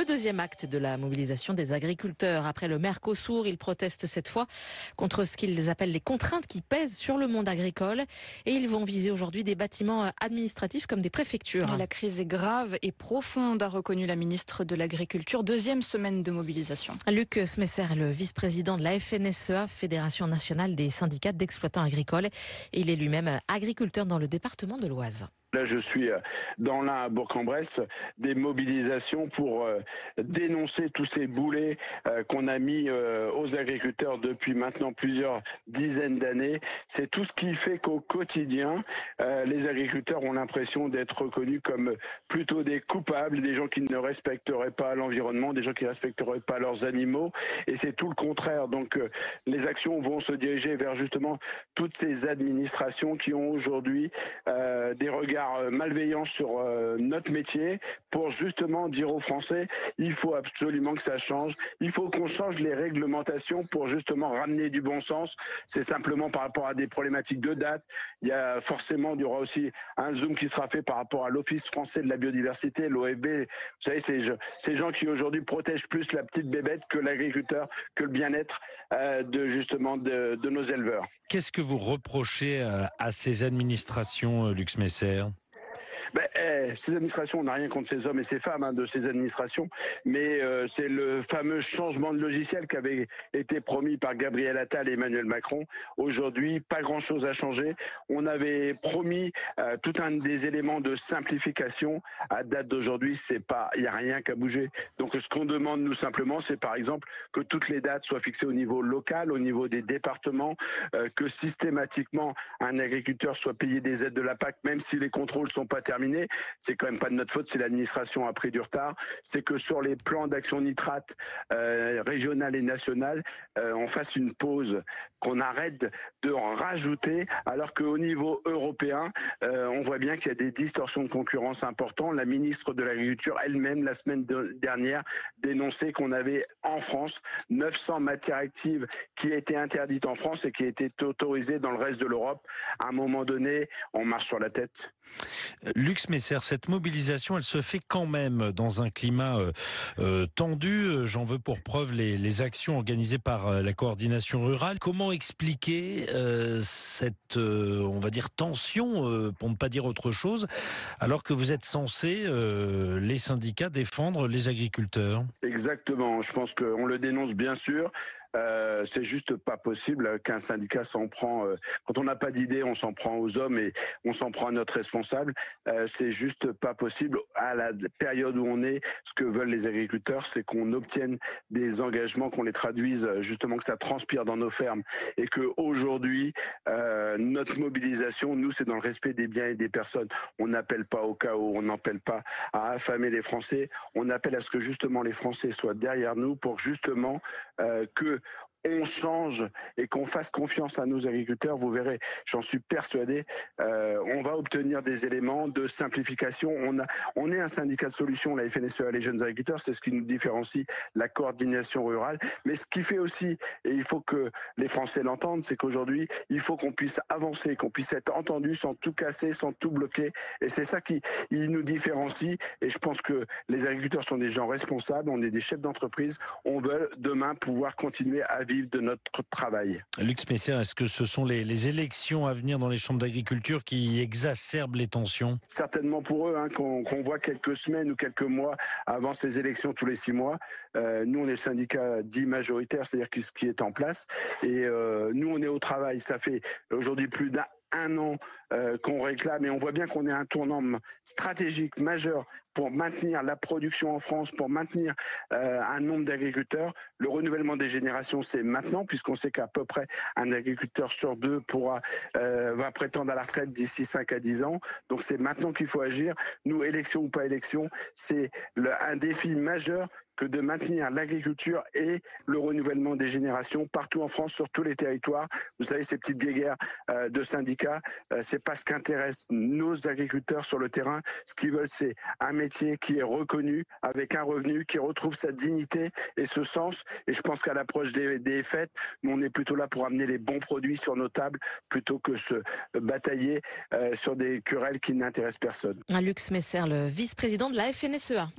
deuxième acte de la mobilisation des agriculteurs. Après le Mercosur, ils protestent cette fois contre ce qu'ils appellent les contraintes qui pèsent sur le monde agricole. Et ils vont viser aujourd'hui des bâtiments administratifs comme des préfectures. La crise est grave et profonde, a reconnu la ministre de l'Agriculture. Deuxième semaine de mobilisation. Luc Smesser est le vice-président de la FNSEA, Fédération nationale des syndicats d'exploitants agricoles. Et il est lui-même agriculteur dans le département de l'Oise. Là, je suis dans l'Ain à Bourg-en-Bresse, des mobilisations pour dénoncer tous ces boulets qu'on a mis aux agriculteurs depuis maintenant plusieurs dizaines d'années. C'est tout ce qui fait qu'au quotidien, les agriculteurs ont l'impression d'être reconnus comme plutôt des coupables, des gens qui ne respecteraient pas l'environnement, des gens qui ne respecteraient pas leurs animaux. Et c'est tout le contraire. Donc, les actions vont se diriger vers justement toutes ces administrations qui ont aujourd'hui des regards malveillants sur notre métier pour justement dire aux Français, il faut absolument que ça change. Il faut qu'on change les réglementations pour justement ramener du bon sens. C'est simplement par rapport à des problématiques de date. Il y aura aussi un zoom qui sera fait par rapport à l'Office français de la biodiversité, l'OFB. Vous savez, ces gens qui aujourd'hui protègent plus la petite bébête que l'agriculteur, que le bien-être de nos éleveurs. Qu'est-ce que vous reprochez à ces administrations, Luc Smesser ? Ces administrations, on n'a rien contre ces hommes et ces femmes de ces administrations, mais c'est le fameux changement de logiciel qui avait été promis par Gabriel Attal et Emmanuel Macron. Aujourd'hui, pas grand-chose a changé. On avait promis tout un des éléments de simplification. À date d'aujourd'hui, il n'y a rien qu'à bouger. Donc ce qu'on demande nous simplement, c'est par exemple que toutes les dates soient fixées au niveau local, au niveau des départements, que systématiquement un agriculteur soit payé des aides de la PAC, même si les contrôles sont pas terminé. C'est quand même pas de notre faute, c'est l'administration a pris du retard. C'est que sur les plans d'action nitrate régional et national, on fasse une pause, qu'on arrête de rajouter, alors qu'au niveau européen, on voit bien qu'il y a des distorsions de concurrence importantes. La ministre de l'Agriculture elle-même, la semaine dernière, dénonçait qu'on avait en France 900 matières actives qui étaient interdites en France et qui étaient autorisées dans le reste de l'Europe. À un moment donné, on marche sur la tête. Luc Smesser, cette mobilisation, elle se fait quand même dans un climat tendu. J'en veux pour preuve les actions organisées par la coordination rurale. Comment expliquer cette, on va dire, tension, pour ne pas dire autre chose, alors que vous êtes censés, les syndicats, défendre les agriculteurs ? Exactement. Je pense qu'on le dénonce bien sûr. C'est juste pas possible qu'un syndicat s'en prend. Quand on n'a pas d'idée, on s'en prend aux hommes et on s'en prend à notre responsable. C'est juste pas possible. À la période où on est, ce que veulent les agriculteurs, c'est qu'on obtienne des engagements, qu'on les traduise, justement que ça transpire dans nos fermes, et que aujourd'hui, notre mobilisation, nous, c'est dans le respect des biens et des personnes. On n'appelle pas au chaos, on n'appelle pas à affamer les Français. On appelle à ce que justement les Français soient derrière nous pour justement que on change et qu'on fasse confiance à nos agriculteurs. Vous verrez, j'en suis persuadé, on va obtenir des éléments de simplification. On est un syndicat de solutions, la FNSEA, les jeunes agriculteurs, c'est ce qui nous différencie, la coordination rurale. Mais ce qui fait aussi, et il faut que les Français l'entendent, c'est qu'aujourd'hui, il faut qu'on puisse avancer, qu'on puisse être entendu sans tout casser, sans tout bloquer. Et c'est ça qui nous différencie. Et je pense que les agriculteurs sont des gens responsables, on est des chefs d'entreprise, on veut demain pouvoir continuer à vivre de notre travail. Luc Smesser, est-ce que ce sont les élections à venir dans les chambres d'agriculture qui exacerbent les tensions ? Certainement pour eux, qu'on voit quelques semaines ou quelques mois avant ces élections tous les 6 mois. Nous, on est le syndicat dit majoritaire, c'est-à-dire qui est en place. Et nous, on est au travail. Ça fait aujourd'hui plus d'un an qu'on réclame, et on voit bien qu'on est à un tournant stratégique majeur pour maintenir la production en France, pour maintenir un nombre d'agriculteurs. Le renouvellement des générations, c'est maintenant, puisqu'on sait qu'à peu près un agriculteur sur 2 va prétendre à la retraite d'ici 5 à 10 ans. Donc c'est maintenant qu'il faut agir. Nous, élection ou pas élection, c'est un défi majeur que de maintenir l'agriculture et le renouvellement des générations partout en France, sur tous les territoires. Vous savez, ces petites guéguerres de syndicats, c'est pas ce qu'intéresse nos agriculteurs sur le terrain. Ce qu'ils veulent, c'est un métier qui est reconnu, avec un revenu, qui retrouve sa dignité et ce sens. Et je pense qu'à l'approche des fêtes, nous, on est plutôt là pour amener les bons produits sur nos tables, plutôt que se batailler sur des querelles qui n'intéressent personne. Luc Smesser, le vice-président de la FNSEA.